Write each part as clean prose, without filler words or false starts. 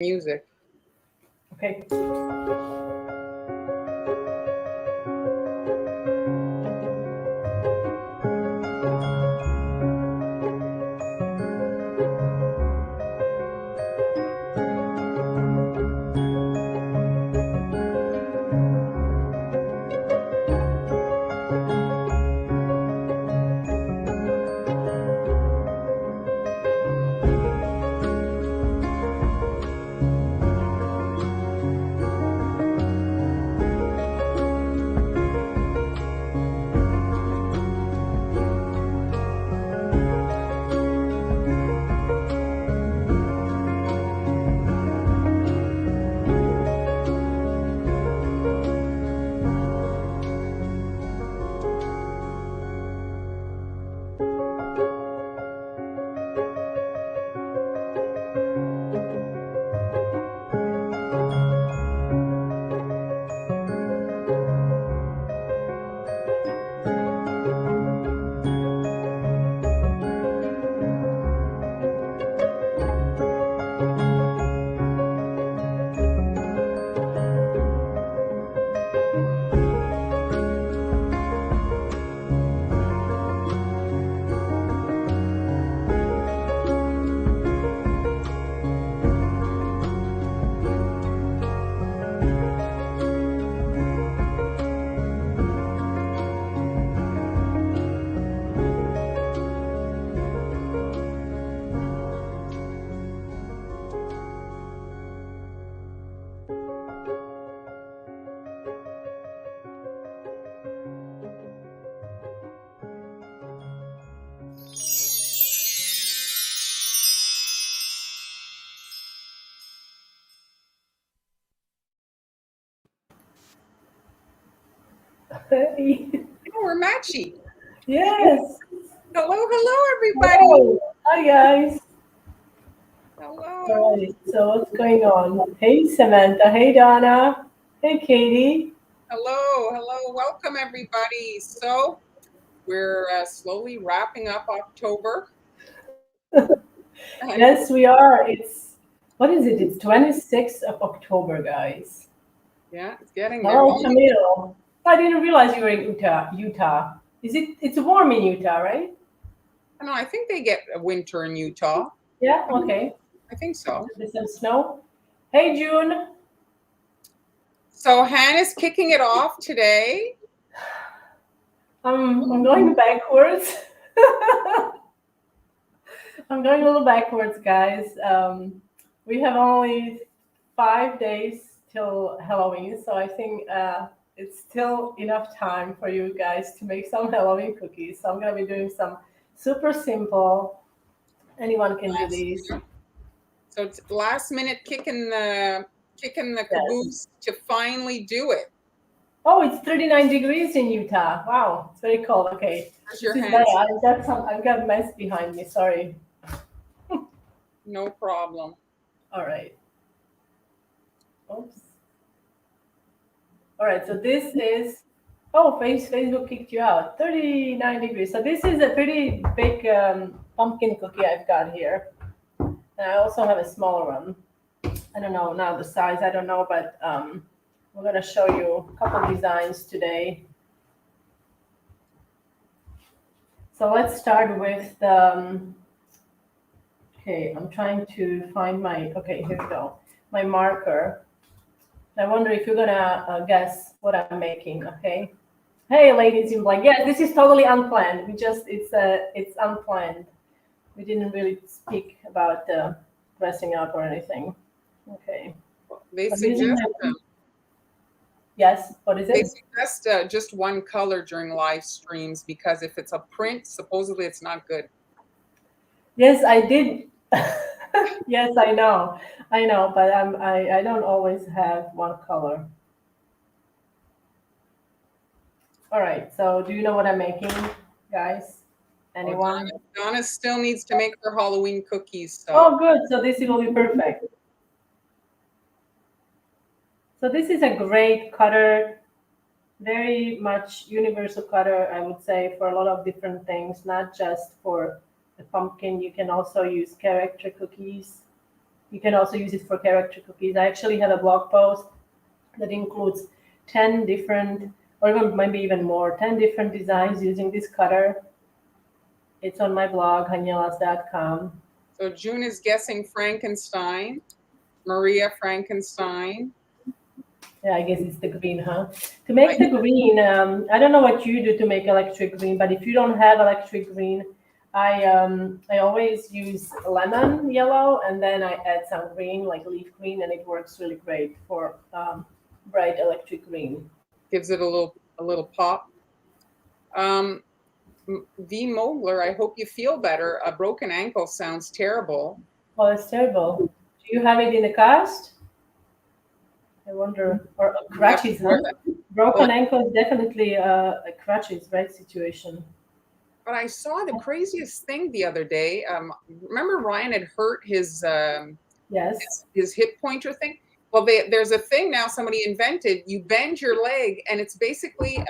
music. Okay. Hey. Oh, we're matchy. Yes. Hello, everybody. Hello. Hi, guys. Hello. All right. So what's going on? Hey, Samantha. Hey, Donna. Hey, Katie. Hello. Welcome, everybody. So we're slowly wrapping up October. And Yes, we are. What is it? It's 26th of October, guys. yeah, it's getting there. Hello, Camille. I didn't realize you were in Utah. It's warm in Utah, right? No, I think they get a winter in Utah. Yeah, okay. I think so. There's some snow. Hey, June. So Hannah's kicking it off today. I'm going backwards. I'm going a little backwards, guys. We have only 5 days till Halloween, so I think it's still enough time for you guys to make some Halloween cookies. So I'm gonna be doing some super simple. Anyone can do these. So it's last minute kicking the Yes. caboose to finally do it. Oh, it's 39 degrees in Utah. Wow, it's very cold. Okay, Where's this your is hands? bad. I've got mess behind me. Sorry. No problem. All right. Oops. All right, so this is, oh, Facebook kicked you out. 39 degrees. So this is a pretty big pumpkin cookie I've got here. And I also have a smaller one. I don't know now the size, I don't know, but we're gonna show you a couple designs today. So let's start with the, okay, I'm trying to find okay, here we go. My marker. I wonder if you're gonna guess what I'm making, okay? Hey, ladies in black. Yes, this is totally unplanned. It's unplanned. We didn't really speak about dressing up or anything. Okay. They I'm using suggest Yes, what is they it? suggest just one color during live streams because if it's a print, supposedly it's not good. Yes, I did. Yes, I know, but I don't always have one color. All right. So, do you know what I'm making, guys? Anyone? Donna still needs to make her Halloween cookies. So. Oh, good. So this will be perfect. So this is a great cutter, very much universal cutter, I would say, for a lot of different things, not just for the pumpkin. You can also use character cookies. You can also use it for character cookies. I actually have a blog post that includes 10 different, or even maybe even more, 10 different designs using this cutter. It's on my blog, hanyelas.com. So June is guessing Frankenstein. Maria Frankenstein. Yeah, I guess it's the green, huh? To make the green, I don't know what you do to make electric green, but if you don't have electric green, I always use lemon yellow, and then I add some green, like leaf green, and it works really great for bright electric green. Gives it a little pop. V. Mogler, I hope you feel better. A broken ankle sounds terrible. Well, it's terrible. Do you have it in the cast? I wonder, or crutches, huh? Broken ankle is definitely a crutches, right, situation. But I saw the craziest thing the other day. Remember Ryan had hurt his yes, his hip pointer thing? Well, there's a thing now somebody invented. You bend your leg, and it's basically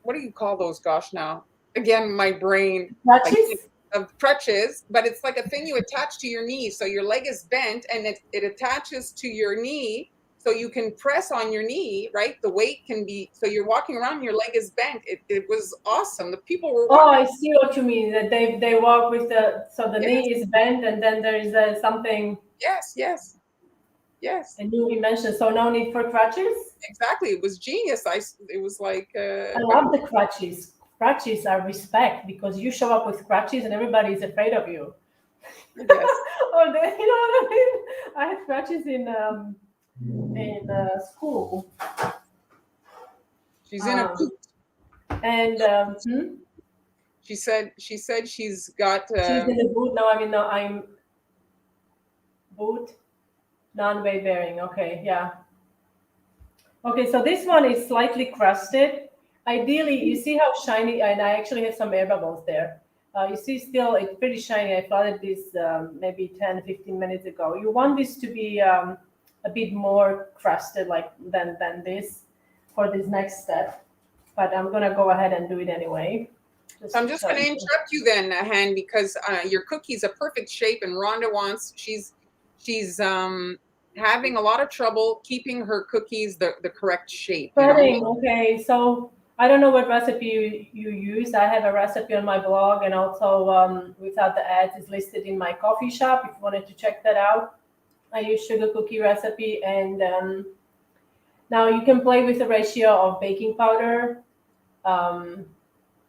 what do you call those? Gosh, now again, my brain. crutches. Of crutches, but it's like a thing you attach to your knee. So your leg is bent, and it attaches to your knee, so you can press on your knee, right? The weight can be, so you're walking around, your leg is bent. It was awesome. The people were Oh, walking. I see what you mean. That they walk with the knee is bent, and then there is something. Yes. A new invention. So no need for crutches. Exactly. It was genius. It was like. I love the crutches. Crutches are respect because you show up with crutches and everybody is afraid of you. Yes. Or you know what I mean? I had crutches in school. She's in a boot. And She said she's got. she's in the boot. No, I mean no. I'm boot, non-weight bearing. Okay, yeah. Okay, so this one is slightly crusted. Ideally, you see how shiny, and I actually have some air bubbles there. You see still, it's pretty shiny. I flooded this maybe 10, 15 minutes ago. You want this to be a bit more crusted like than this for this next step. But I'm gonna go ahead and do it anyway. I'm just going to interrupt you then, Han, because your cookie's a perfect shape, and Rhonda wants, she's having a lot of trouble keeping her cookies the correct shape. Spreading, okay. So I don't know what recipe you use. I have a recipe on my blog, and also without the ads is listed in my coffee shop if you wanted to check that out. I use sugar cookie recipe, and now you can play with the ratio of baking powder.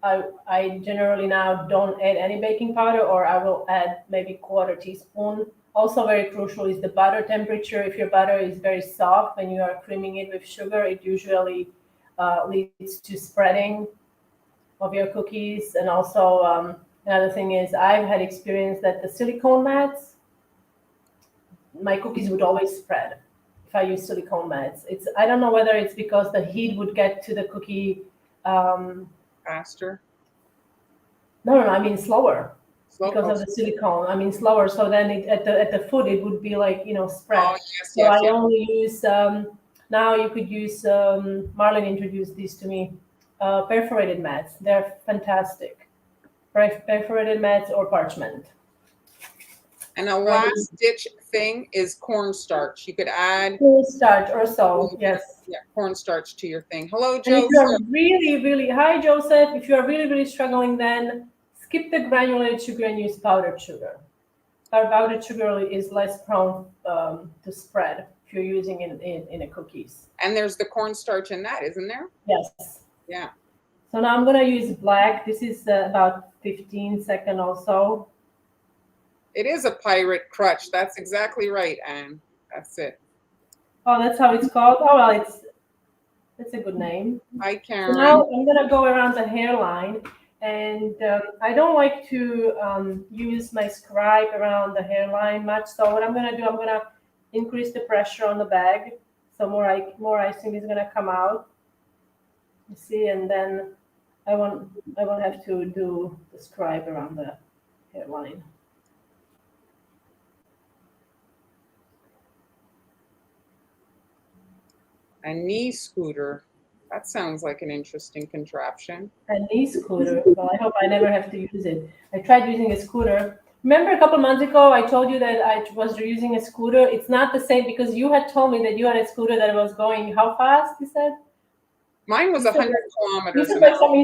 I generally now don't add any baking powder, or I will add maybe quarter teaspoon. Also very crucial is the butter temperature. If your butter is very soft when you are creaming it with sugar, it usually leads to spreading of your cookies. And also another thing is I've had experience that the silicone mats, my cookies would always spread if I use silicone mats. I don't know whether it's because the heat would get to the cookie faster. No, I mean slower. Because of the silicone, I mean slower. So then at the foot it would be like spread. Oh, yes, so I only use now you could use Marlon introduced these to me, perforated mats. They're fantastic. Perforated mats or parchment. And a last ditch thing is cornstarch. You could add cornstarch or so. Yes. Yeah, cornstarch to your thing. Hello, Joseph. If you're really hi, Joseph. If you are really struggling, then skip the granulated sugar and use powdered sugar. Powdered sugar is less prone to spread if you're using it in a cookies. And there's the cornstarch in that, isn't there? Yes. Yeah. So now I'm gonna use black. This is about 15 seconds or so. It is a pirate crutch. That's exactly right, Anne. That's it. Oh, that's how it's called. Oh well, it's a good name. Hi, Karen. So now I'm gonna go around the hairline. And I don't like to use my scribe around the hairline much. So what I'm going to do, I'm going to increase the pressure on the bag. So more icing is going to come out. You see, and then I won't have to do the scribe around the hairline. A knee scooter. That sounds like an interesting contraption. A knee scooter. Well, I hope I never have to use it. I tried using a scooter Remember a couple months ago, I told you that I was using a scooter. It's not the same because you had told me that you had a scooter that was going how fast? You said Mine was you said 100 like, you kilometers said an like hour. some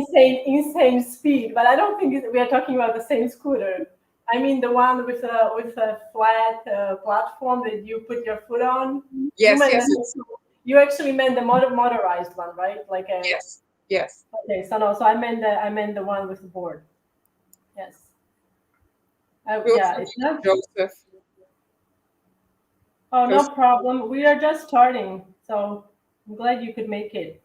insane speed, but I don't think we are talking about the same scooter. I mean the one with a flat platform that you put your foot on. You Yes, meant yes, you actually meant the motorized one, right? Like a yes, yes. okay. So no, so I meant the one with the board. Yes. Feel Yeah, free, it's not. Joseph. Oh, no Joseph. problem. We are just starting, so I'm glad you could make it.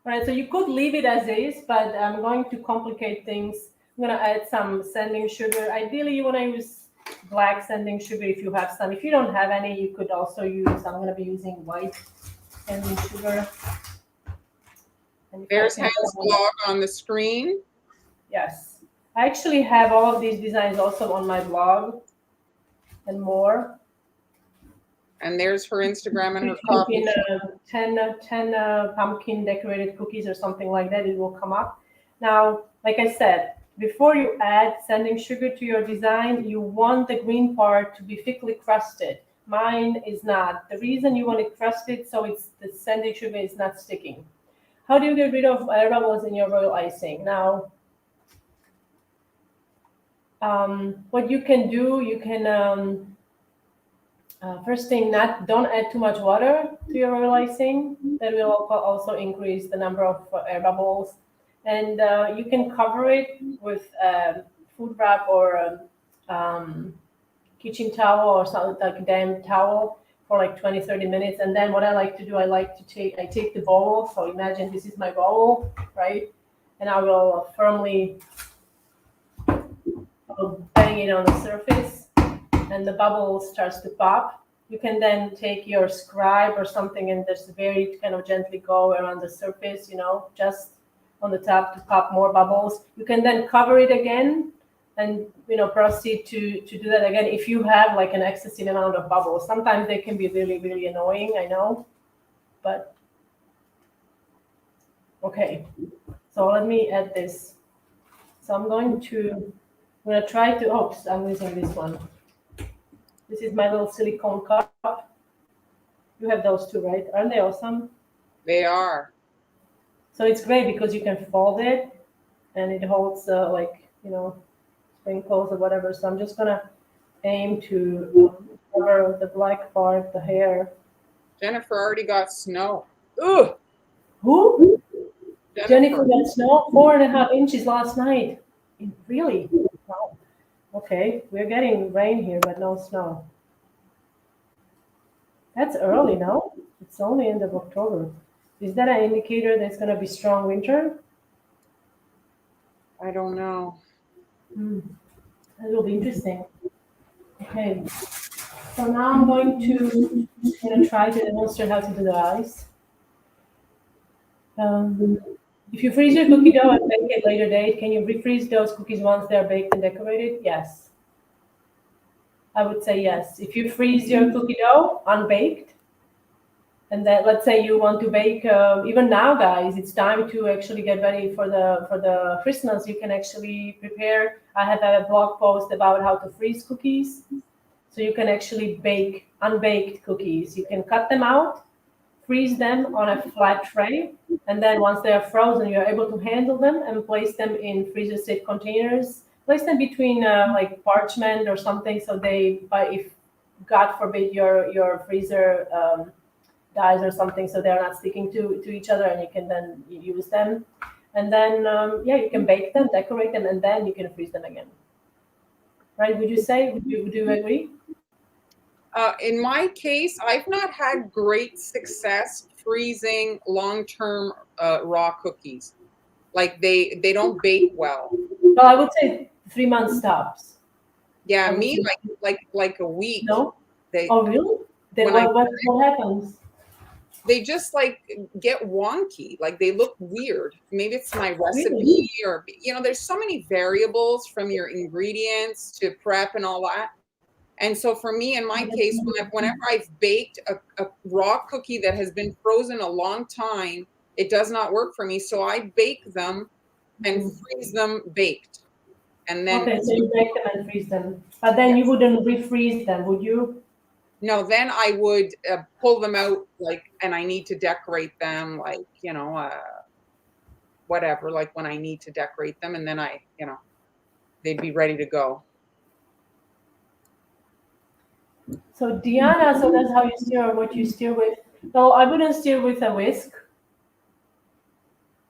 All right, so you could leave it as is, but I'm going to complicate things. I'm going to add some sanding sugar. Ideally, you want to use black sanding sugar if you have some. If you don't have any, you could also use, I'm going to be using white sanding sugar. And if I There's can Hans find, blog on the screen. yes. I actually have all of these designs also on my blog and more. And there's her Instagram and her If you coffee in shop. 10 pumpkin decorated cookies or something like that, it will come up. Now, like I said, before you add sanding sugar to your design, you want the green part to be thickly crusted. Mine is not. The reason you want it crusted so it's the sanding sugar is not sticking. How do you get rid of air bubbles in your royal icing? Now, what you can do, you can first thing, don't add too much water to your royal icing. That will also increase the number of air bubbles. And you can cover it with food wrap or kitchen towel or something like a damp towel for like 20, 30 minutes. And then what I like to do, I take the bowl. So imagine this is my bowl, right? And I will firmly bang it on the surface and the bubble starts to pop. You can then take your scribe or something and just very kind of gently go around the surface, just on the top to pop more bubbles. You can then cover it again and proceed to do that again if you have like an excessive amount of bubbles. Sometimes they can be really, really annoying, I know. But okay. So let me add this. So I'm going to try to, oops, I'm using this one. This is my little silicone cup. You have those too, right? Aren't they awesome? They are. So it's great because you can fold it and it holds sprinkles or whatever. So I'm just gonna aim to cover the black part, the hair. Jennifer already got snow. Ugh, Who? Jennifer Jennifer. got snow 4.5 inches last night. Really? Wow. Okay, we're getting rain here, but no snow. That's early, no? It's only end of October. Is that an indicator that it's going to be strong winter? I don't know. That will be interesting. Okay, so now I'm going to try to demonstrate how to do the ice. If you freeze your cookie dough and bake it later date, can you refreeze those cookies once they're baked and decorated? Yes. I would say yes. If you freeze your cookie dough unbaked, and then let's say you want to bake, even now, guys, it's time to actually get ready for the Christmas. You can actually prepare. I have a blog post about how to freeze cookies, so you can actually bake unbaked cookies. You can cut them out, freeze them on a flat tray, and then once they are frozen, you're able to handle them and place them in freezer-safe containers. Place them between like parchment or something, so if God forbid your freezer dies or something, so they're not sticking to each other, and you can then use them. And then you can bake them, decorate them, and then you can freeze them again. Right? Would you agree? In my case, I've not had great success freezing long-term raw cookies. Like they don't bake well. Well, I would say 3 months tops. Yeah, I would me say like a week. no. They Oh, really? Then when I what happens? they just like get wonky. Like they look weird. Maybe it's my recipe Really? or there's so many variables from your ingredients to prep and all that. And so for me, in my case, whenever I've baked a raw cookie that has been frozen a long time, it does not work for me. So I bake them and freeze them baked. And then Okay, so you bake them and freeze them, but then you wouldn't refreeze them, would you? no, then I would pull them out, like, and I need to decorate them, like, whatever, like when I need to decorate them, and then they'd be ready to go. So Diana, so that's how you stir, what you stir with. No, I wouldn't stir with a whisk.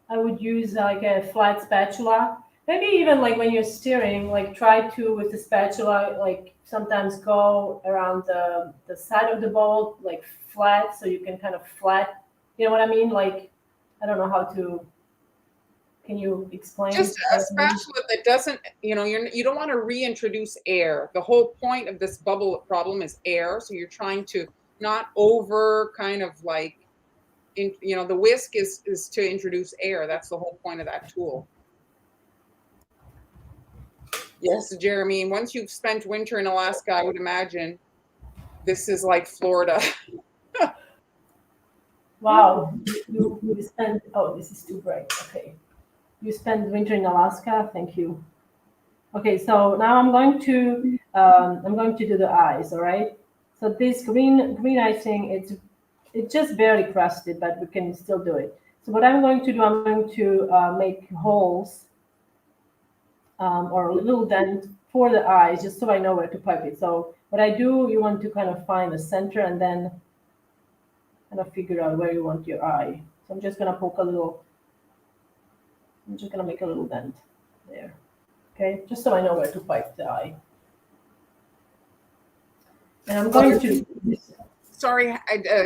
I would use like a flat spatula. Maybe even like when you're stirring, like try to with the spatula, like sometimes go around the side of the bowl, like flat, so you can kind of flat. You know what I mean? Like I don't know how to. Can you explain? Just a spatula that doesn't, you don't want to reintroduce air. The whole point of this bubble problem is air. So you're trying to not over kind of like, the whisk is to introduce air. That's the whole point of that tool. Yes, Jeremy, once you've spent winter in Alaska, I would imagine this is like Florida. Wow, you spend, oh, this is too bright. Okay. You spend winter in Alaska. Thank you. Okay, so now I'm going to do the eyes. All right. So this green icing, it's just barely crusted, but we can still do it. So what I'm going to do, I'm going to make holes or a little dent for the eyes, just so I know where to pipe it. So what I do, you want to kind of find the center and then kind of figure out where you want your eye. So I'm just gonna poke a little. I'm just gonna make a little dent there. Okay, just so I know where to pipe the eye. And I'm going to. Sorry,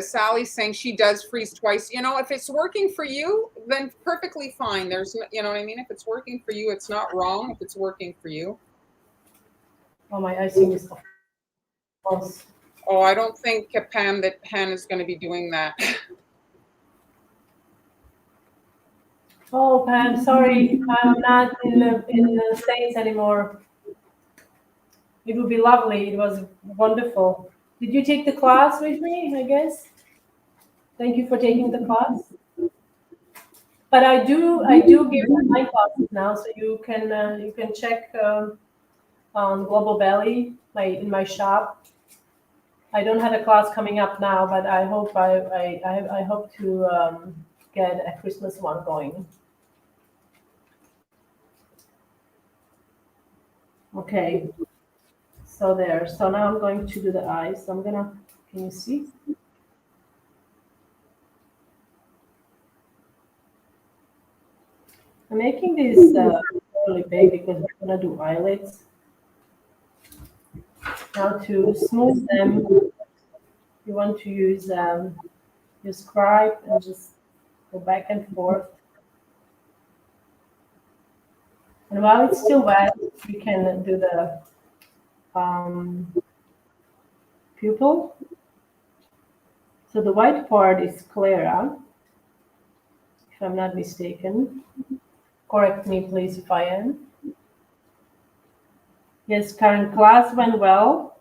Sally's saying she does freeze twice. If it's working for you, then perfectly fine. There's, you know what I mean? If it's working for you, it's not wrong if it's working for you. Oh, my icing is false. Oh, I don't think, Pam, that Pam is going to be doing that. Oh, Pam, sorry, I'm not in the States anymore. It would be lovely. It was wonderful. Did you take the class with me? I guess. Thank you for taking the class. But I do give online classes now, so you can check on Global Belly in my shop. I don't have a class coming up now, but I hope I hope to get a Christmas one going. Okay. So there. So now I'm going to do the eyes. So can you see? I'm making this really big because we're gonna do eyelids. Now to smooth them, you want to use your scribe and just go back and forth. And while it's still wet, you can do the pupil. So the white part is Clara, if I'm not mistaken. Correct me, please, if I am. Yes, current class went well.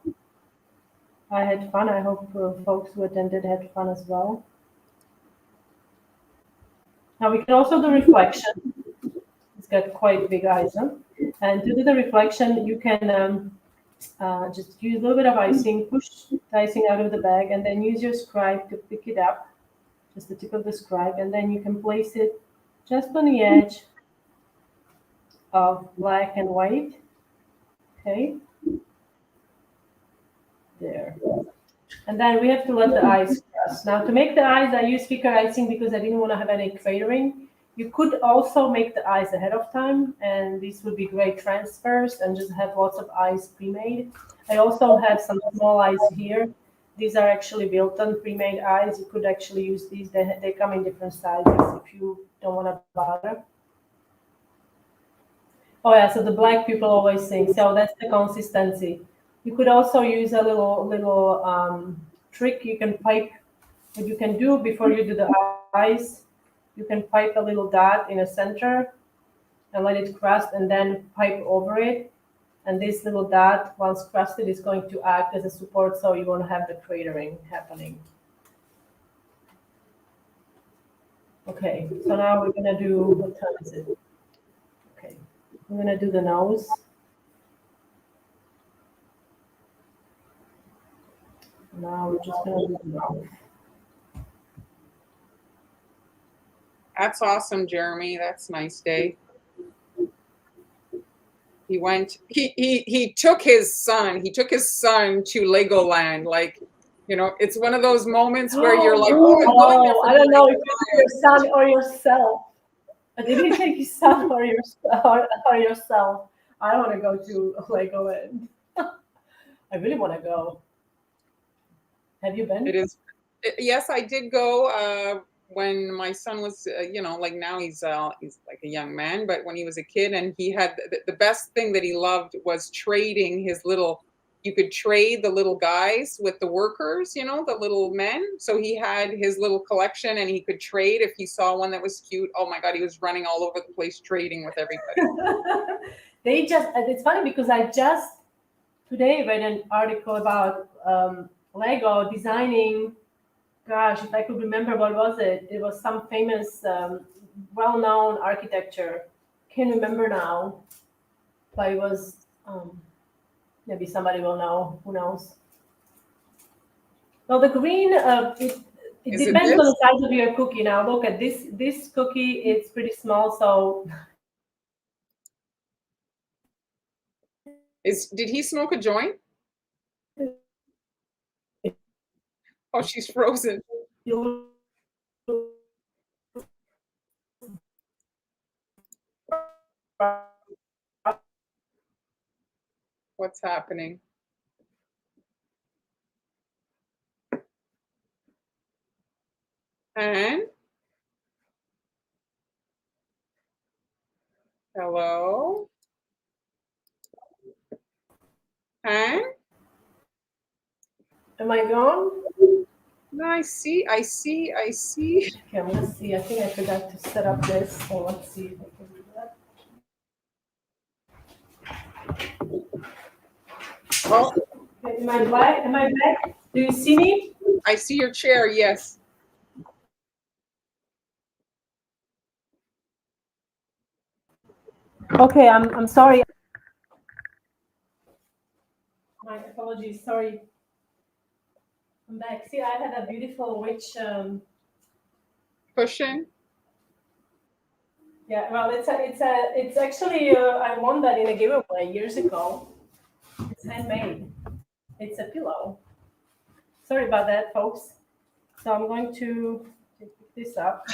I had fun. I hope folks who attended had fun as well. Now we can also do reflection. It's got quite big eyes, huh? And to do the reflection, you can just use a little bit of icing, push the icing out of the bag, and then use your scribe to pick it up, just the tip of the scribe, and then you can place it just on the edge of black and white. Okay, there. And then we have to let the eyes crust. Now to make the eyes, I use thicker icing because I didn't want to have any cratering. You could also make the eyes ahead of time, and these would be great transfers and just have lots of eyes pre-made. I also have some small eyes here. These are actually built-on pre-made eyes. You could actually use these. They come in different sizes if you don't want to bother. Oh yeah, so the black people always sing. So that's the consistency. You could also use a little trick. You can pipe. What you can do before you do the eyes, you can pipe a little dot in the center and let it crust, and then pipe over it. And this little dot, once crusted, is going to act as a support, so you won't have the cratering happening. Okay, so now we're gonna do, what time is it? Okay, I'm gonna do the nose. Now we're just gonna do the mouth. That's awesome, Jeremy. That's a nice day. He went, he took his son to Legoland. Like, you know, it's one of those moments where you're like, oh, I'm going there for I don't know if the it's your son or yourself. Did he take his son or yourself? I want to go to Legoland. I really want to go. Have you been? It is. Yes, I did go when my son was, you know, like now he's like a young man, but when he was a kid, and he had the best thing that he loved was trading his little. You could trade the little guys with the workers, you know, the little men. So he had his little collection, and he could trade if he saw one that was cute. Oh my God, he was running all over the place trading with everybody. It's funny because I just today read an article about Lego designing. Gosh, if I could remember, what was it? It was some famous, well-known architecture. Can't remember now, but it was maybe somebody will know. Who knows? Well, the green, it depends on the size of your cookie. Now, look at this. This cookie, it's pretty small, so. Did he smoke a joint? Oh, she's frozen. What's happening? And hello? And Am I gone? no, I see. Okay, I'm gonna see. I think I forgot to set up this. So let's see if I can do that. Oh, Okay, am I back? Am I back? Do you see me? I see your chair. Yes. Okay, I'm sorry. My apologies. Sorry. I'm back. See, I had a beautiful witch. Cushion. Yeah, well, it's actually I won that in a giveaway years ago. It's handmade. It's a pillow. Sorry about that, folks. So I'm going to pick this up.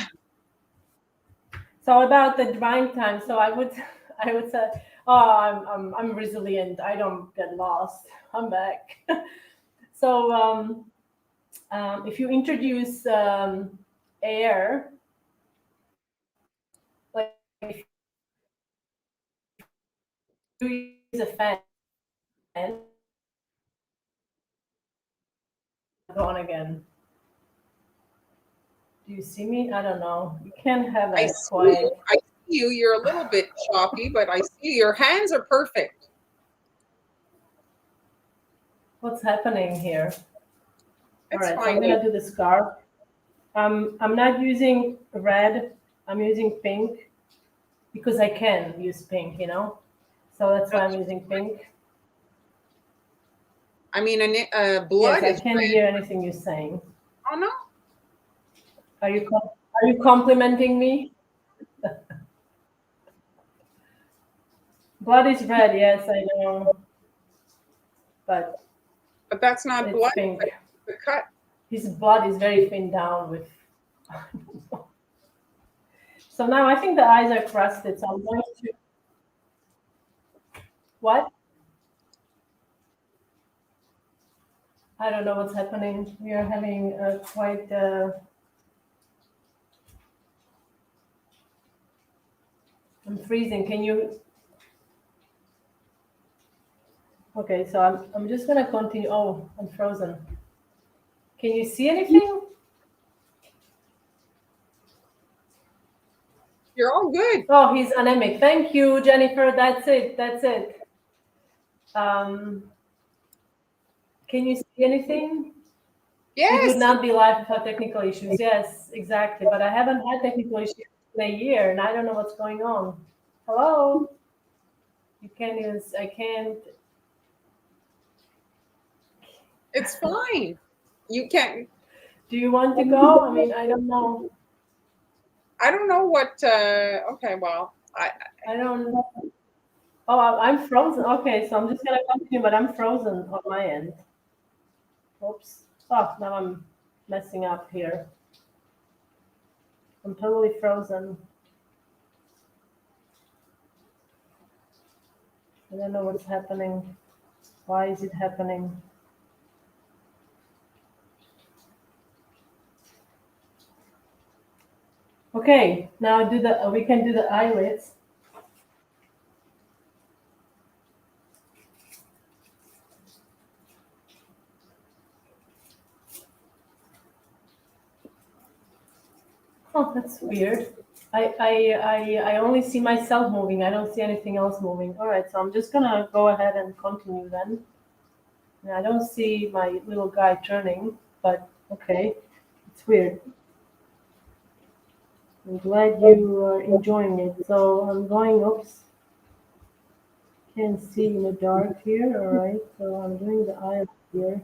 So about the drying time. So I would say, oh, I'm resilient. I don't get lost. I'm back. So if you introduce air, like if you use a fan, gone again. Do you see me? I don't know. You can't have that quiet. I see you. You're a little bit choppy, but I see you. Your hands are perfect. What's happening here? All right, so fine. I'm gonna do the scarf. I'm not using red. I'm using pink because I can use pink, you know. So that's why I'm using pink. I mean, blood. Yes, I can't hear anything you're saying. Oh no. Are you complimenting me? Blood is red. Yes, I know. But that's not it's blood. pink. The cut. His blood is very thin down with. So now I think the eyes are crusted. So I'm going to. What? I don't know what's happening. We are having quite. I'm freezing. Can you? Okay, so I'm just gonna continue. Oh, I'm frozen. Can you see anything? You're all good. Oh, he's anemic. Thank you, Jennifer. That's it. That's it. Can you see anything? Yes. It would not be live without technical issues. Yes, exactly. But I haven't had technical issues in a year, and I don't know what's going on. Hello? You can't use. I can't. It's fine. You can. Do you want to go? I mean, I don't know. I don't know what. Okay, well, I don't. Oh, I'm frozen. Okay, so I'm just gonna continue, but I'm frozen on my end. Oops. Oh, now I'm messing up here. I'm totally frozen. I don't know what's happening. Why is it happening? Okay, now we can do the eyelids. Oh, that's weird. I only see myself moving. I don't see anything else moving. All right, so I'm just gonna go ahead and continue then. And I don't see my little guy turning, but okay, it's weird. I'm glad you are enjoying it. So I'm going, oops, can't see in the dark here. All right, so I'm doing the eye here.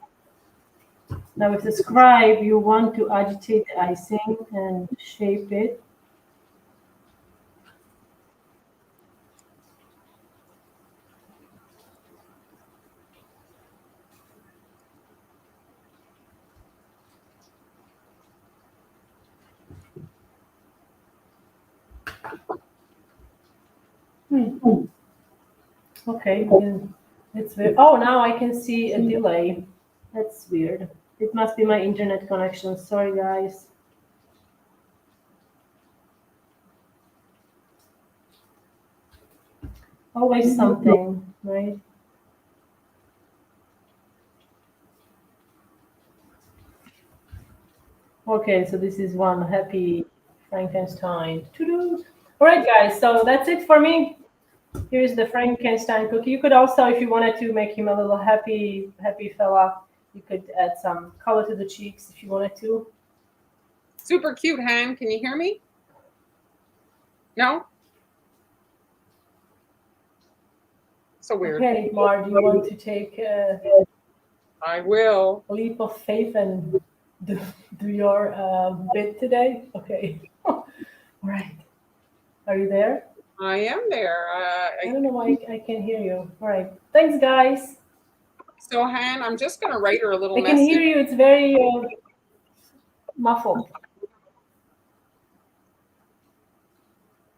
Now with the scribe, you want to agitate the icing and shape it. Okay, it's weird. Oh, now I can see a delay. That's weird. It must be my internet connection. Sorry, guys. Always something, right? Okay, so this is one happy Frankenstein. To-do. All right, guys. So that's it for me. Here's the Frankenstein cookie. You could also, if you wanted to make him a little happy fella, you could add some color to the cheeks if you wanted to. super cute, Han. Can you hear me? No? So weird. Okay, Mar, do you want to take I will. a leap of faith and do your bit today? Okay. All right. Are you there? I am there. I don't know why I can't hear you. All right. Thanks, guys. So, Han, I'm just going to write her a little I can message. hear you. It's very muffled.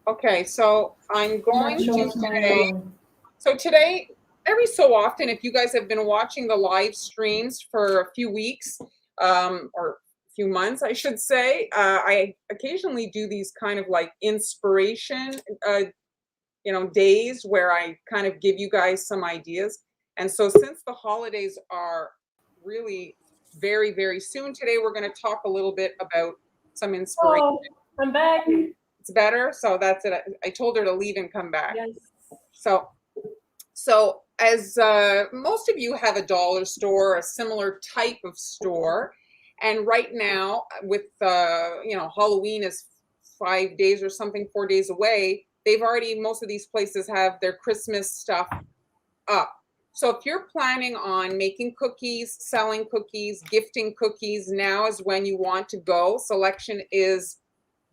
Okay, so I'm going Not sure to what's going today. on. So today, every so often, if you guys have been watching the live streams for a few weeks, or a few months, I should say, I occasionally do these kind of like inspiration, days where I kind of give you guys some ideas. And so since the holidays are really very, very soon, today we're going to talk a little bit about some inspiration. Oh, I'm back. It's better. So that's it. I told her to leave and come back. Yes. So as most of you have a dollar store, a similar type of store, and right now with Halloween is 5 days or something, 4 days away. Most of these places have their Christmas stuff up. So if you're planning on making cookies, selling cookies, gifting cookies, now is when you want to go. Selection is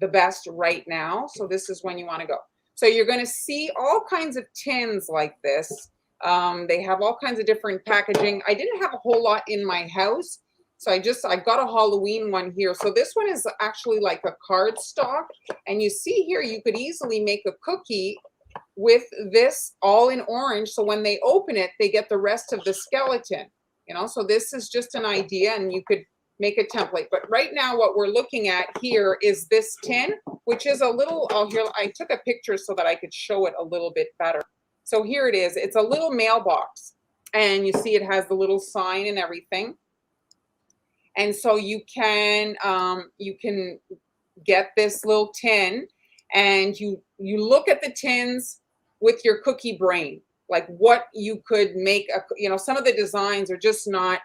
the best right now. So this is when you want to go. So you're going to see all kinds of tins like this. They have all kinds of different packaging. I didn't have a whole lot in my house, so I got a Halloween one here. So this one is actually like a cardstock, and you see here you could easily make a cookie with this all in orange. So when they open it, they get the rest of the skeleton. So this is just an idea, and you could make a template. But right now what we're looking at here is this tin, which is a little, I took a picture so that I could show it a little bit better. So here it is. It's a little mailbox, and you see it has the little sign and everything. And so you can get this little tin, and you look at the tins with your cookie brain, like what you could make. Some of the designs are just not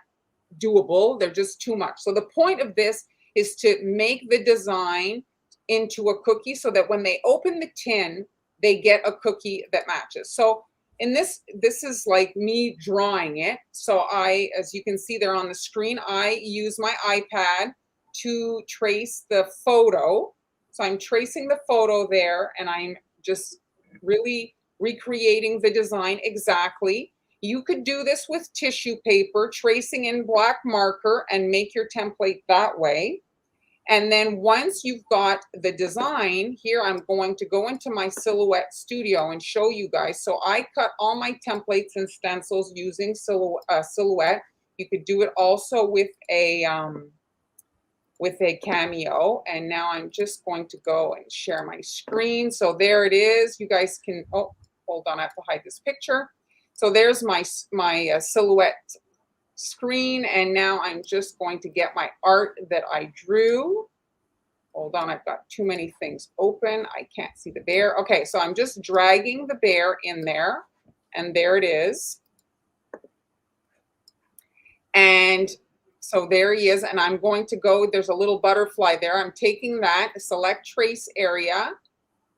doable. They're just too much. So the point of this is to make the design into a cookie so that when they open the tin, they get a cookie that matches. So this is like me drawing it. So as you can see there on the screen, I use my iPad to trace the photo. So I'm tracing the photo there, and I'm just really recreating the design exactly. You could do this with tissue paper, tracing in black marker, and make your template that way. And then once you've got the design, here I'm going to go into my Silhouette Studio and show you guys. So I cut all my templates and stencils using Silhouette. You could do it also with a Cameo. And now I'm just going to go and share my screen. So there it is. You guys can, oh, hold on, I have to hide this picture. So there's my Silhouette screen, and now I'm just going to get my art that I drew. Hold on, I've got too many things open. I can't see the bear. Okay, so I'm just dragging the bear in there, and there it is. And so there he is, and I'm going to go, there's a little butterfly there. I'm taking that, select trace area,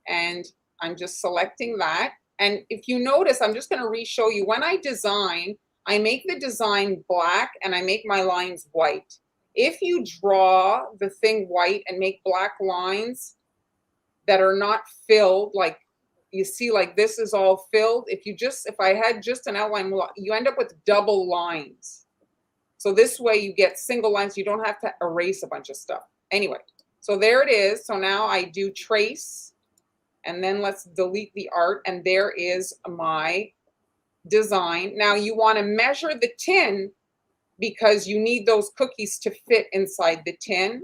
and I'm just selecting that. And if you notice, I'm just going to re-show you, when I design, I make the design black and I make my lines white. If you draw the thing white and make black lines that are not filled, like you see, like this is all filled. If I had just an outline, you end up with double lines. So this way you get single lines. You don't have to erase a bunch of stuff. Anyway, so there it is. So now I do trace, and then let's delete the art, and there is my design. Now you want to measure the tin because you need those cookies to fit inside the tin.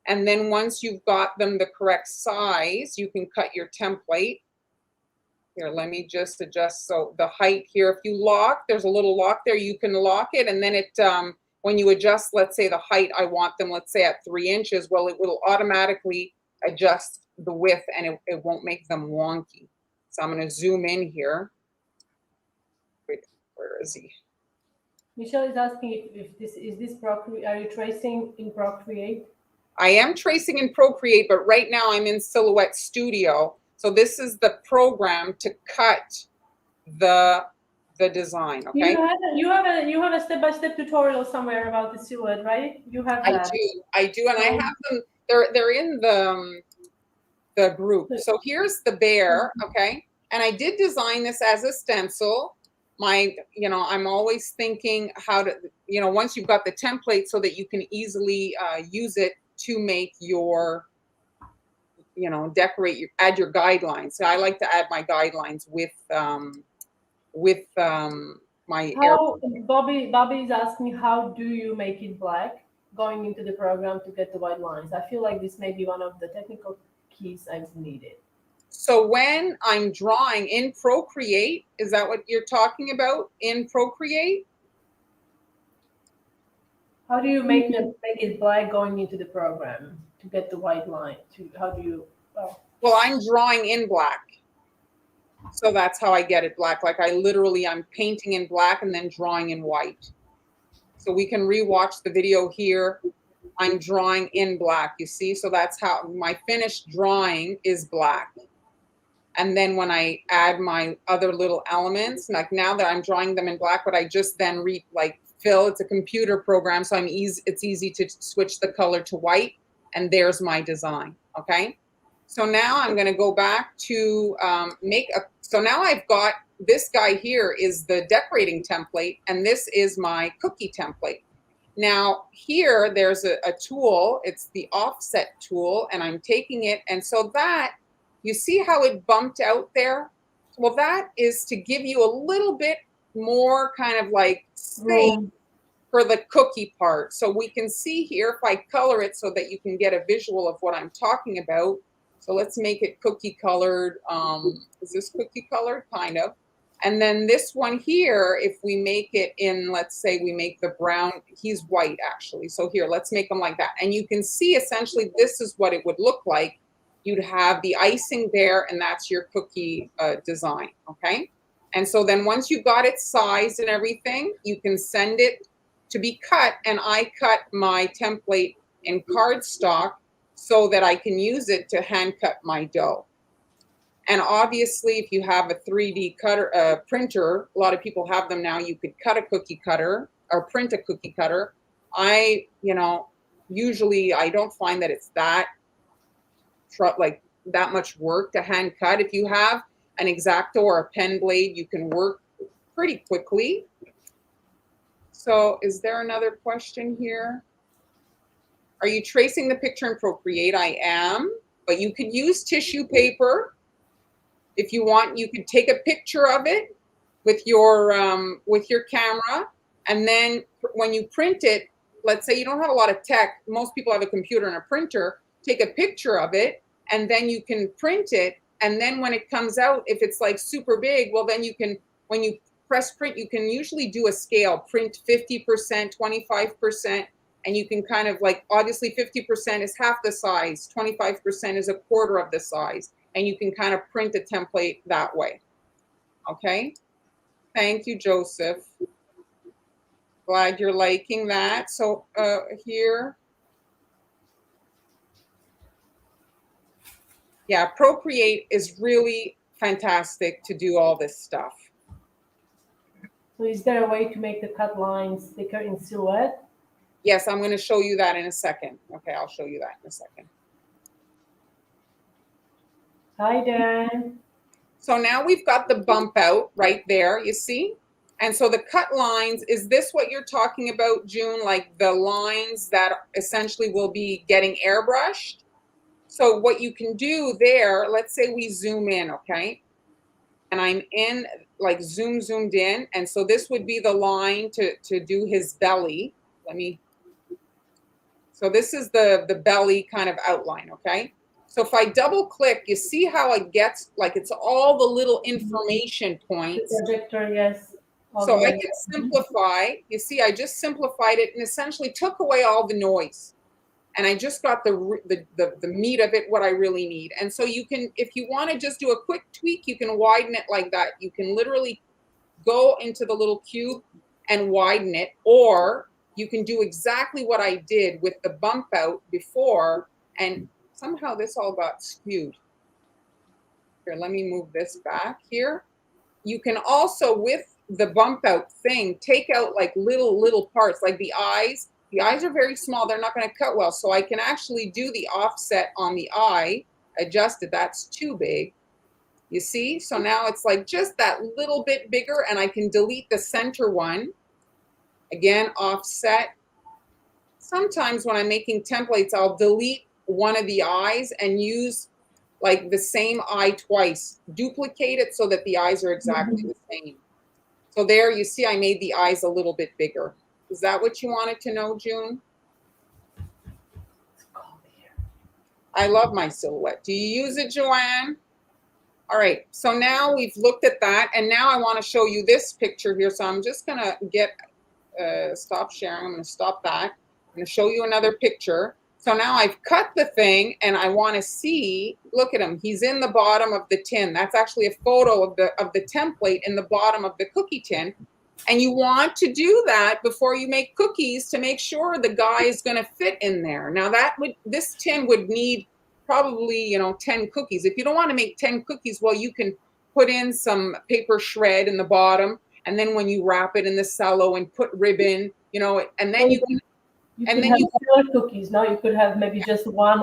And then once you've got them the correct size, you can cut your template. Here, let me just adjust. So the height here, if you lock, there's a little lock there, you can lock it. And then it, when you adjust, let's say the height, I want them, let's say at 3 inches, well, it will automatically adjust the width, and it won't make them wonky. So I'm going to zoom in here. Wait, where is he? Michelle is asking if this is Procreate. Are you tracing in Procreate? I am tracing in Procreate, but right now I'm in Silhouette Studio. So this is the program to cut the design. Okay. You have a step-by-step tutorial somewhere about the silhouette, right? You have that. I do, and I have them. They're in the group. So here's the bear. Okay, and I did design this as a stencil. I'm always thinking how to, once you've got the template so that you can easily use it to make your, decorate, add your guidelines. So I like to add my guidelines with my. Bobby is asking, how do you make it black going into the program to get the white lines? I feel like this may be one of the technical keys I've needed. So when I'm drawing in Procreate, is that what you're talking about in Procreate? How do you make it black going into the program to get the white line? How do you? Well, I'm drawing in black. So that's how I get it black. Like I'm painting in black and then drawing in white. So we can rewatch the video here. I'm drawing in black, you see? So that's how my finished drawing is black. And then when I add my other little elements, like now that I'm drawing them in black, but I just then fill, it's a computer program, so it's easy to switch the color to white, and there's my design, okay? So now I'm gonna go back to so now I've got, this guy here is the decorating template, and this is my cookie template. Now here, there's a tool, it's the offset tool, and I'm taking it, and so that, you see how it bumped out there? Well, that is to give you a little bit more kind of like space for the cookie part. So we can see here, if I color it so that you can get a visual of what I'm talking about. So let's make it cookie colored. Is this cookie colored? Kind of. And then this one here, if we make it in, let's say we make the brown, he's white actually. So here, let's make them like that. And you can see essentially this is what it would look like. You'd have the icing there, and that's your cookie design, okay? And so then once you've got it sized and everything, you can send it to be cut, and I cut my template in cardstock so that I can use it to hand cut my dough. And obviously, if you have a 3D cutter printer, a lot of people have them now, you could cut a cookie cutter or print a cookie cutter. Usually I don't find that it's that much work to hand cut. If you have an X-Acto or a pen blade, you can work pretty quickly. So is there another question here? Are you tracing the picture in Procreate? I am, but you could use tissue paper. If you want, you could take a picture of it with your camera, and then when you print it, let's say you don't have a lot of tech, most people have a computer and a printer, take a picture of it, and then you can print it, and then when it comes out, if it's like super big, well then you can, when you press print, you can usually do a scale, print 50%, 25%, and you can kind of like, obviously 50% is half the size, 25% is a quarter of the size, and you can kind of print a template that way. Okay, thank you, Joseph. Glad you're liking that. So here, yeah, Procreate is really fantastic to do all this stuff. So is there a way to make the cut lines thicker in Silhouette? Yes, I'm going to show you that in a second. Okay, I'll show you that in a second. Hi, Darren. So now we've got the bump out right there, you see? And so the cut lines, is this what you're talking about, June? Like the lines that essentially will be getting airbrushed? So what you can do there, let's say we zoom in, okay? And I'm in, like zoomed in. And so this would be the line to do his belly. So this is the belly kind of outline, okay? So if I double click, you see how it gets, like it's all the little information points. The projector, yes. So I can simplify. You see, I just simplified it and essentially took away all the noise. And I just got the meat of it, what I really need. And so you can, if you want to just do a quick tweak, you can widen it like that. You can literally go into the little cube and widen it, or you can do exactly what I did with the bump out before, and somehow this all got skewed. Here, let me move this back here. You can also, with the bump out thing, take out like little parts, like the eyes. The eyes are very small, they're not going to cut well. So I can actually do the offset on the eye, adjust it, that's too big. You see? So now it's like just that little bit bigger, and I can delete the center one. Again, offset. Sometimes when I'm making templates, I'll delete one of the eyes and use like the same eye twice. Duplicate it so that the eyes are exactly the same. So there you see I made the eyes a little bit bigger. Is that what you wanted to know, June? I love my Silhouette. Do you use it, Joanne? All right, so now we've looked at that, and now I want to show you this picture here. So I'm just going to get, stop sharing. I'm going to stop that. I'm going to show you another picture. So now I've cut the thing, and I want to see, look at him. He's in the bottom of the tin. That's actually a photo of the template in the bottom of the cookie tin. And you want to do that before you make cookies to make sure the guy is going to fit in there. Now this tin would need probably, 10 cookies. If you don't want to make 10 cookies, well, you can put in some paper shred in the bottom, and then when you wrap it in the cello and put ribbon, and then you can have cookies. No, you could have maybe just one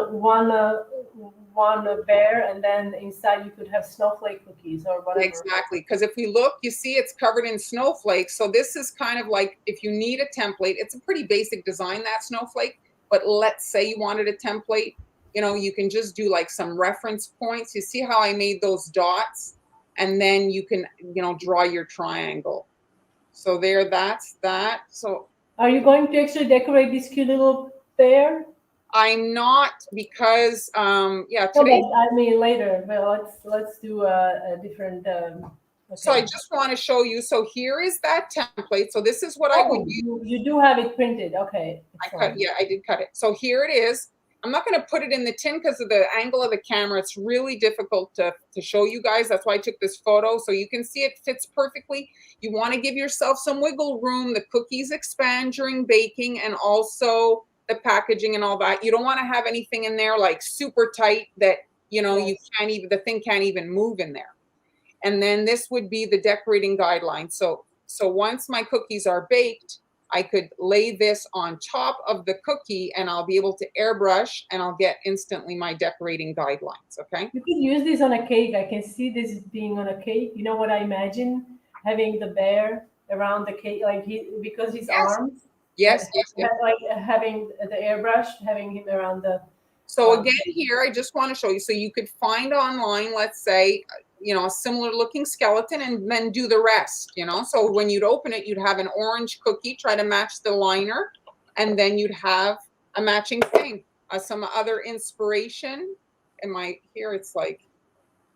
bear, and then inside you could have snowflake cookies or whatever. Exactly, because if we look, you see it's covered in snowflakes. So this is kind of like, if you need a template, it's a pretty basic design, that snowflake, but let's say you wanted a template, you can just do like some reference points. You see how I made those dots, and then you can, draw your triangle. So there, that's that. So are you going to actually decorate this cute little bear? I'm not, because yeah, today. No, I mean later. But let's do a different. Okay. So I just want to show you. So here is that template. So this is what I would use. You do have it printed. Okay. I did cut it. So here it is. I'm not going to put it in the tin because of the angle of the camera. It's really difficult to show you guys. That's why I took this photo. So you can see it fits perfectly. You want to give yourself some wiggle room. The cookies expand during baking, and also the packaging and all that. You don't want to have anything in there like super tight that you know, you can't even, the thing can't even move in there. And then this would be the decorating guidelines. So once my cookies are baked, I could lay this on top of the cookie and I'll be able to airbrush and I'll get instantly my decorating guidelines, okay? You could use this on a cake. I can see this being on a cake. You know what I imagine? Having the bear around the cake, like because his arms. Yes, yes, yes. Like having the airbrush, having him around the. So again, here, I just want to show you. So you could find online, let's say, you know, a similar looking skeleton and then do the rest, you know. So when you'd open it, you'd have an orange cookie, try to match the liner, and then you'd have a matching thing. Some other inspiration. Here it's like,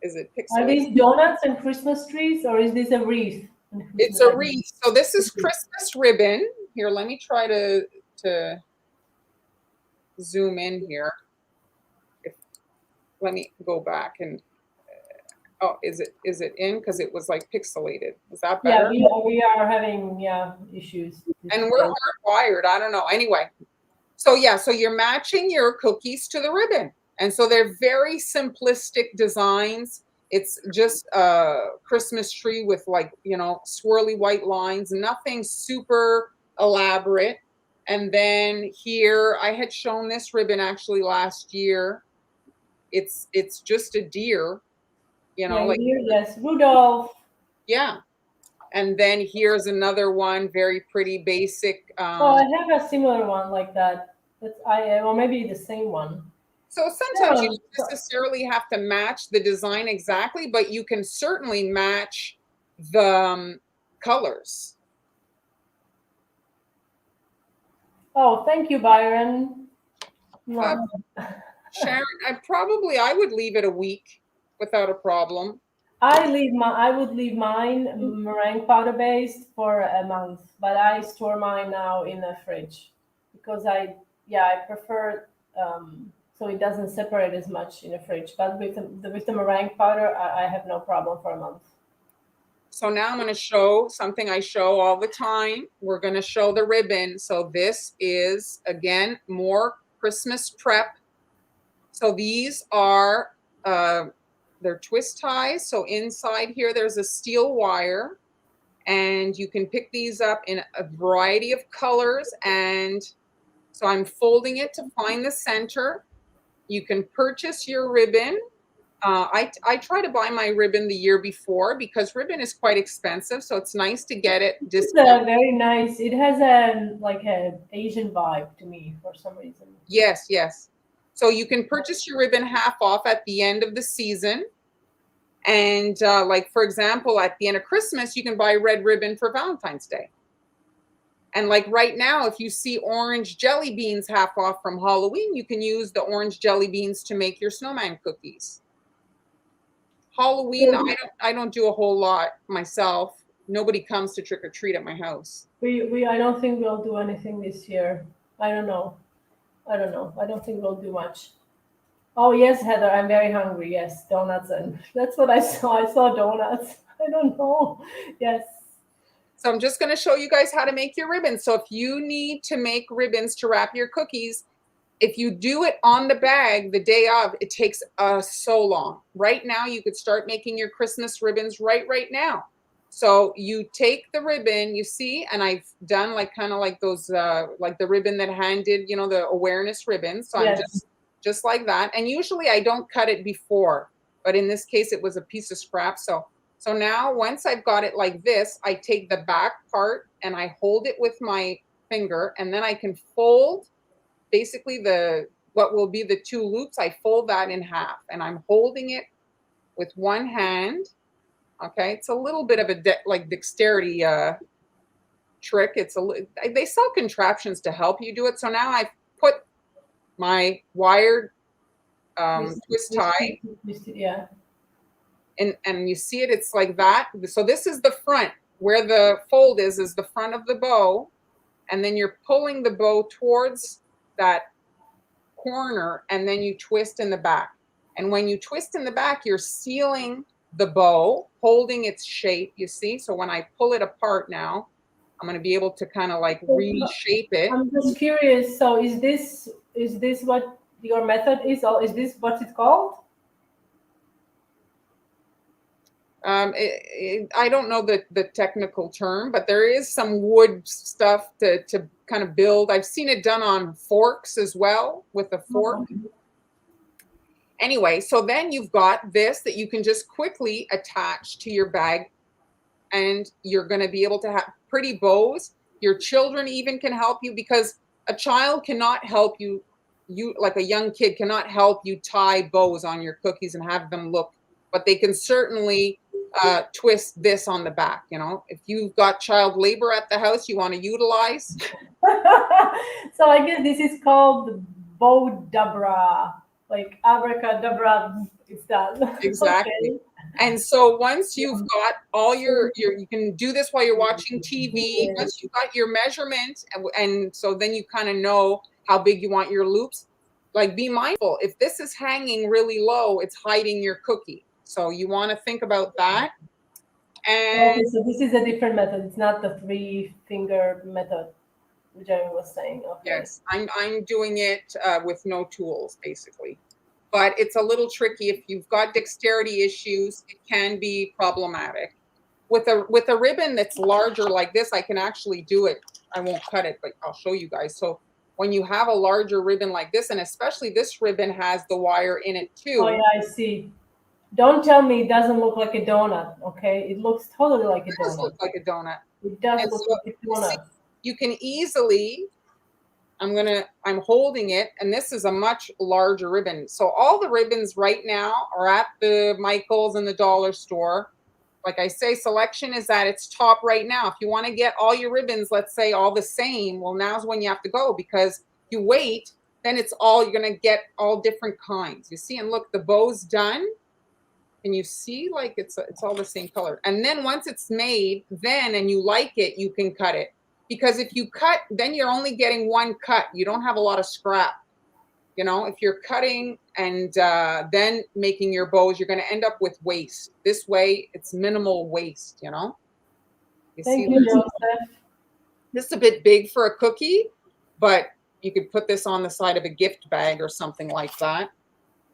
is it pixelated? Are these donuts and Christmas trees, or is this a wreath? It's a wreath. So this is Christmas ribbon. Here, let me try to zoom in here. Let me go back and oh, is it in? Because it was like pixelated. Is that better? Yeah, we are having issues. And we're hardwired. I don't know. Anyway, so yeah, so you're matching your cookies to the ribbon, and so they're very simplistic designs. It's just a Christmas tree with, like, you know, swirly white lines, nothing super elaborate. And then here, I had shown this ribbon actually last year. It's just a deer, you know, like deer, yes, Rudolph. Yeah. And then here's another one, very pretty, basic. Oh, I have a similar one like that. Or maybe the same one. So sometimes you don't necessarily have to match the design exactly, but you can certainly match the colors. Oh, thank you, Byron. Sharon, I would leave it a week without a problem. I would leave mine meringue powder based for a month, but I store mine now in the fridge because I prefer so it doesn't separate as much in the fridge. But with the meringue powder, I have no problem for a month. So now I'm going to show something I show all the time. We're going to show the ribbon. So this is, again, more Christmas prep. So these are, they're twist ties. So inside here, there's a steel wire. And you can pick these up in a variety of colors. And so I'm folding it to find the center. You can purchase your ribbon. I try to buy my ribbon the year before because ribbon is quite expensive, so it's nice to get it discounted. It's very nice. It has like an Asian vibe to me for some reason. Yes, yes. So you can purchase your ribbon half off at the end of the season. And like, for example, at the end of Christmas, you can buy red ribbon for Valentine's Day. And like right now, if you see orange jelly beans half off from Halloween, you can use the orange jelly beans to make your snowman cookies. Halloween, I don't do a whole lot myself. Nobody comes to trick or treat at my house. I don't think we'll do anything this year. I don't know. I don't think we'll do much. Oh yes, Heather, I'm very hungry. Yes, donuts, and that's what I saw. I saw donuts. I don't know. Yes. So I'm just going to show you guys how to make your ribbons. So if you need to make ribbons to wrap your cookies, if you do it on the bag the day of, it takes so long. Right now, you could start making your Christmas ribbons right now. So you take the ribbon, you see, and I've done like kind of like those, like the ribbon that Han did, you know, the awareness ribbons. So yes. I'm just like that. And usually I don't cut it before, but in this case, it was a piece of scrap. So now once I've got it like this, I take the back part and I hold it with my finger, and then I can fold basically what will be the two loops. I fold that in half and I'm holding it with one hand. Okay, it's a little bit of a like dexterity trick. They sell contraptions to help you do it. So now I've put my wired twist tie. Yeah. And you see it, it's like that. So this is the front. Where the fold is the front of the bow. And then you're pulling the bow towards that corner, and then you twist in the back. And when you twist in the back, you're sealing the bow, holding its shape, you see? So when I pull it apart now, I'm going to be able to kind of like reshape it. I'm just curious. So is this what your method is? Or is this what it's called? I don't know the technical term, but there is some wood stuff to kind of build. I've seen it done on forks as well with a fork. Anyway, so then you've got this that you can just quickly attach to your bag, and you're going to be able to have pretty bows. Your children even can help you, because a child cannot help you. You, like a young kid, cannot help you tie bows on your cookies and have them look, but they can certainly twist this on the back. You know, if you've got child labor at the house you want to utilize. So I guess this is called Bodabra, like abracadabra. It's done. Exactly. Okay. And so once you've got all your, you can do this while you're watching TV. Once you've got your measurement, and so then you kind of know how big you want your loops. Like, be mindful, if this is hanging really low, it's hiding your cookie. So you want to think about that. And Okay, so this is a different method. It's not the 3-finger method, which I was saying. Okay. yes, I'm doing it with no tools, basically. But it's a little tricky. If you've got dexterity issues, it can be problematic. With a ribbon that's larger like this, I can actually do it. I won't cut it, but I'll show you guys. So when you have a larger ribbon like this, and especially this ribbon has the wire in it too. Oh yeah, I see. Don't tell me it doesn't look like a donut, okay? It looks totally like a It does donut. look like a donut. It does And look so like a donut. you can easily, I'm holding it, and this is a much larger ribbon. So all the ribbons right now are at the Michael's and the dollar store. Like I say, selection is at its top right now. If you want to get all your ribbons, let's say all the same, well, now's when you have to go, because if you wait, then it's all, you're going to get all different kinds. You see, and look, the bow's done. And you see, like, it's all the same color. And then once it's made, then, and you like it, you can cut it. Because if you cut, then you're only getting one cut. You don't have a lot of scrap. You know, if you're cutting and then making your bows, you're going to end up with waste. This way, it's minimal waste, you know? Thank you, Joseph. This is a bit big for a cookie, but you could put this on the side of a gift bag or something like that.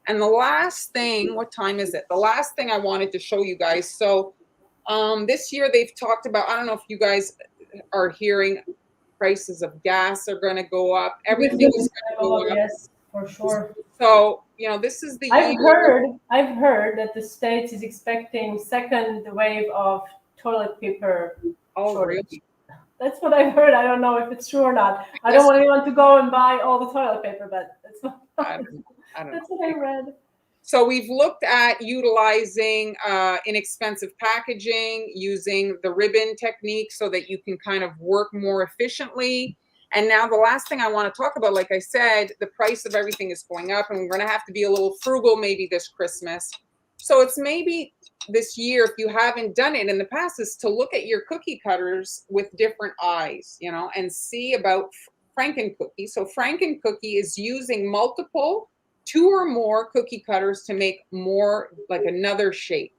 And the last thing, what time is it? The last thing I wanted to show you guys. So this year they've talked about, I don't know if you guys are hearing, prices of gas are going to go up. Everything is going to go up. Yes, for sure. So, you know, this is the I've heard that the States is expecting second wave of toilet paper shortage. Really? That's what I've heard. I don't know if it's true or not. I don't want anyone to go and buy all the toilet paper, but that's what I don't know. That's what I read. So we've looked at utilizing inexpensive packaging, using the ribbon technique so that you can kind of work more efficiently. And now the last thing I want to talk about, like I said, the price of everything is going up, and we're going to have to be a little frugal maybe this Christmas. So it's maybe this year, if you haven't done it in the past, is to look at your cookie cutters with different eyes, you know, and see about Franken Cookie. So Franken Cookie is using multiple 2 or more cookie cutters to make more, like another shape.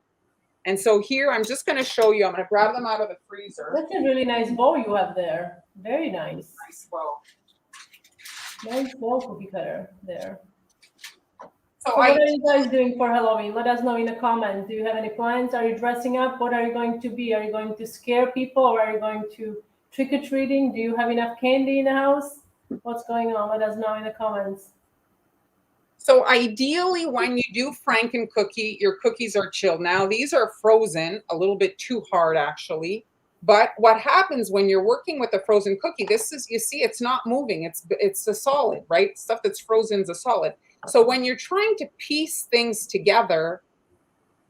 And so here, I'm just going to show you. I'm going to grab them out of the freezer. That's a really nice bow you have there. Very nice. Nice bow. Nice bow cookie cutter there. So what are you guys doing for Halloween? Let us know in the comments. Do you have any plans? Are you dressing up? What are you going to be? Are you going to scare people, or are you going to trick-or-treating? Do you have enough candy in the house? What's going on? Let us know in the comments. So ideally, when you do Franken Cookie, your cookies are chilled. Now, these are frozen, a little bit too hard, actually. But what happens when you're working with a frozen cookie, this is, you see, it's not moving. It's a solid, right? Stuff that's frozen is a solid. So when you're trying to piece things together,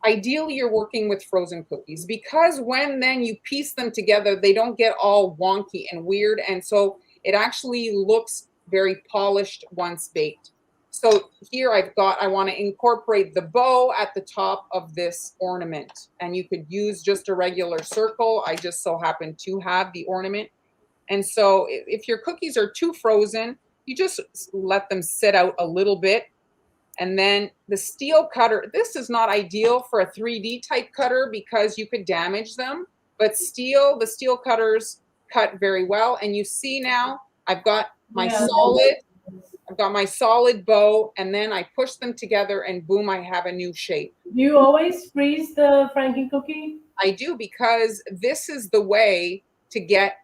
ideally you're working with frozen cookies, because when then you piece them together, they don't get all wonky and weird. And so it actually looks very polished once baked. So here I want to incorporate the bow at the top of this ornament. And you could use just a regular circle. I just so happen to have the ornament. And so if your cookies are too frozen, you just let them sit out a little bit. And then the steel cutter, this is not ideal for a 3D type cutter because you could damage them. But the steel cutters cut very well. And you see now I've got my solid I've got my solid bow, and then I push them together, and boom, I have a new shape. Do you always freeze the Franken cookie? I do, because this is the way to get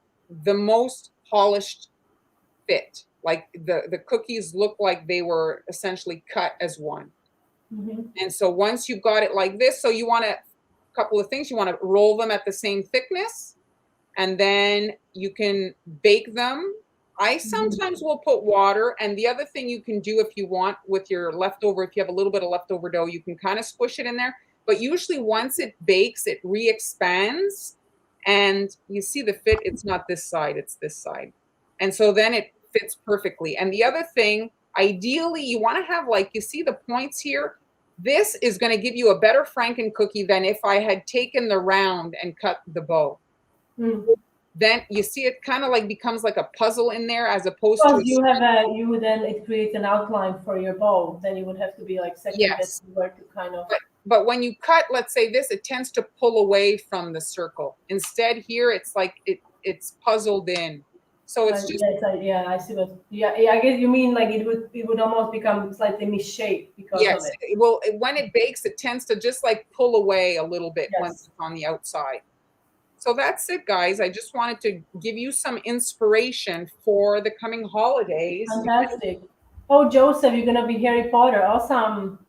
the most polished fit. Like the cookies look like they were essentially cut as one. Mm-hmm. And so once you've got it like this, so you want to, a couple of things, you want to roll them at the same thickness, and then you can bake them. I sometimes will put water, and the other thing you can do if you want with your leftover, if you have a little bit of leftover dough, you can kind of squish it in there. But usually once it bakes, it re-expands, and you see the fit, it's not this side, it's this side. And so then it fits perfectly. And the other thing, ideally, you want to have, like, you see the points here? This is going to give you a better Franken cookie than if I had taken the round and cut the bow. Mm. Then you see it kind of like becomes like a puzzle in there, as opposed Because to you would then it creates an outline for your bow. Then you would have to be like second Yes. guessing where to kind of. But when you cut, let's say this, it tends to pull away from the circle. Instead, here it's like it's puzzled in. So it's just Yes, I see what. Yeah, I guess you mean like it would almost become slightly misshaped because yes. of it. Well, when it bakes, it tends to just like pull away a little bit Yes. once it's on the outside. So that's it, guys. I just wanted to give you some inspiration for the coming holidays. Fantastic. Oh, Joseph, you're gonna be Harry Potter. Awesome.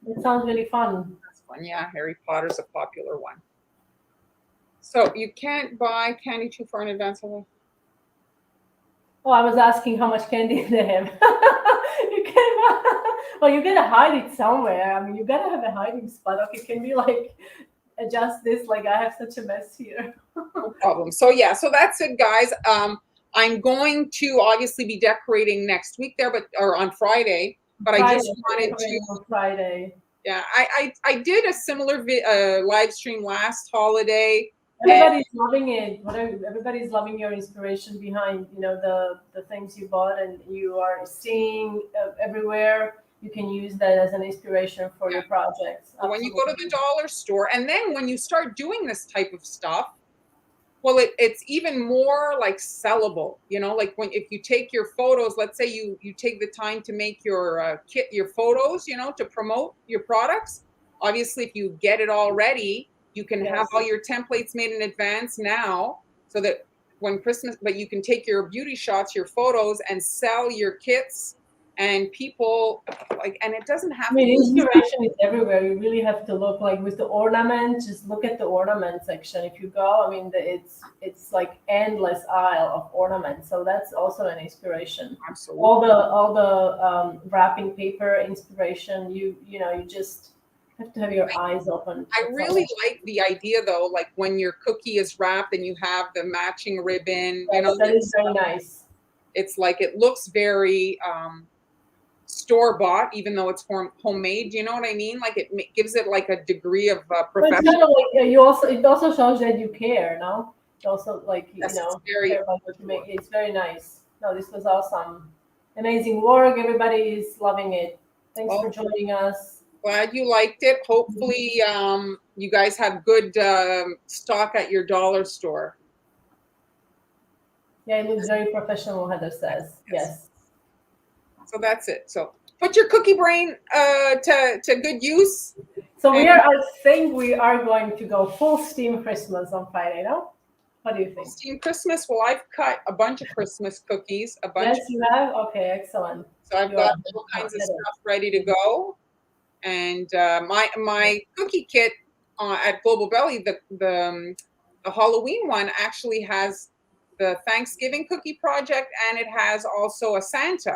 That sounds really fun. That's fun. Yeah, Harry Potter's a popular one. So you can't buy candy too far in advance of it. Oh, I was asking how much candy they have. You can, well, you gotta hide it somewhere. I mean, you gotta have a hiding spot. Okay, can we like adjust this? Like, I have such a mess here. No problem. So yeah, so that's it, guys. I'm going to obviously be decorating next week there, or on Friday. But Friday, I just wanted to. On Friday. Yeah, I did a similar live stream last holiday. Everybody's loving it. Everybody's loving your inspiration behind, the things you bought and you are seeing everywhere. You can use that as an inspiration for your projects. When you go to the dollar store, and then when you start doing this type of stuff, well, it's even more like sellable, like if you take your photos, let's say you take the time to make your your photos, to promote your products. Obviously, if you get it all ready, you can have all your templates made in advance now, so that when Christmas, but you can take your beauty shots, your photos, and sell your kits, and people and it doesn't have. I mean, inspiration is everywhere. You really have to look, like with the ornaments. Just look at the ornament section. If you go, I mean, it's like endless aisle of ornaments. So that's also an inspiration. Absolutely. All the wrapping paper inspiration. You just have to have your eyes open. I really like the idea, though, like when your cookie is wrapped and you have the matching ribbon. That is very nice. It's like it looks very store-bought, even though it's homemade. You know what I mean? Like it gives it like a degree of professional. It also shows that you care. No, it also Yes, care about what you make. It's very nice. No, this was awesome, amazing work. Everybody is loving it. Thanks for joining us. Glad you liked it. Hopefully, you guys have good stock at your dollar store. Yeah, it looks very professional, Heather says. Yes. So that's it. So put your cookie brain to good use. So I think we are going to go full steam Christmas on Friday, no? What do you think? Steam Christmas? Well, I've cut a bunch of Christmas cookies. Yes, you have? Okay, excellent. So I've got all kinds of stuff ready to go. And my cookie kit at Global Belly, the Halloween one actually has the Thanksgiving cookie project, and it has also a Santa.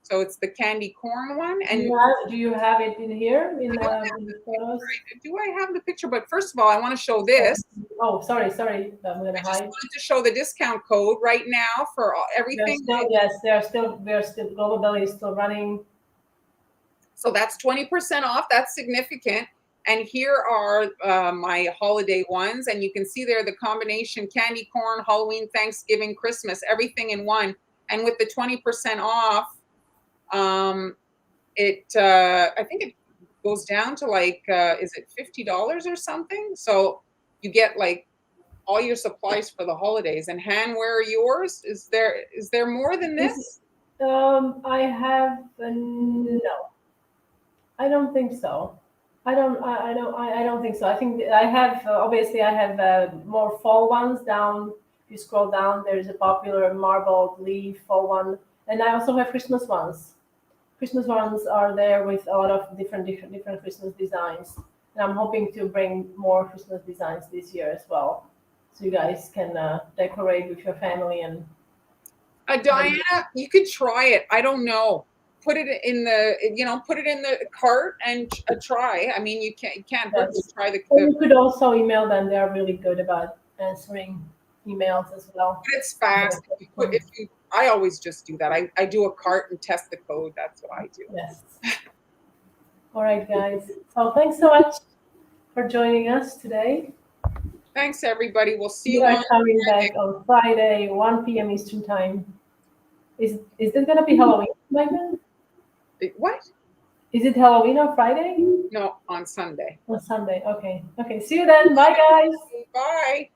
So it's the candy corn one. And do you have it in here in the photos? Do I have the picture? But first of all, I want to show this. Oh, sorry. I'm going to hide. I wanted to show the discount code right now for everything. Global Belly is still running. So that's 20% off. That's significant. And here are my holiday ones. And you can see there the combination candy corn, Halloween, Thanksgiving, Christmas, everything in one. And with the 20% off, I think it goes down to is it $50 or something? So you get all your supplies for the holidays. And Han, where are yours? Is there more than this? I have no. I don't think so. I don't think so. I think I have obviously I have more fall ones down. If you scroll down, there's a popular marbled leaf fall one, and I also have Christmas ones. Christmas ones are there with a lot of different Christmas designs, and I'm hoping to bring more Christmas designs this year as well, so you guys can decorate with your family and. Diana, you could try it. I don't know. Put it in the, put it in the cart and try. I mean, you can't hurt to Yes. try the, Or you could also email them. They are really good about answering emails as well. but it's fast. I always just do that. I do a cart and test the code. That's what I do. Yes. All right, guys. So thanks so much for joining us today. Thanks, everybody. We'll see We you are on coming Friday. back on Friday, 1 p.m. Eastern Time. Is this gonna be Halloween by then? What? Is it Halloween on Friday? No, on Sunday. On Sunday. Okay. Okay. See you then. Bye, guys. Bye.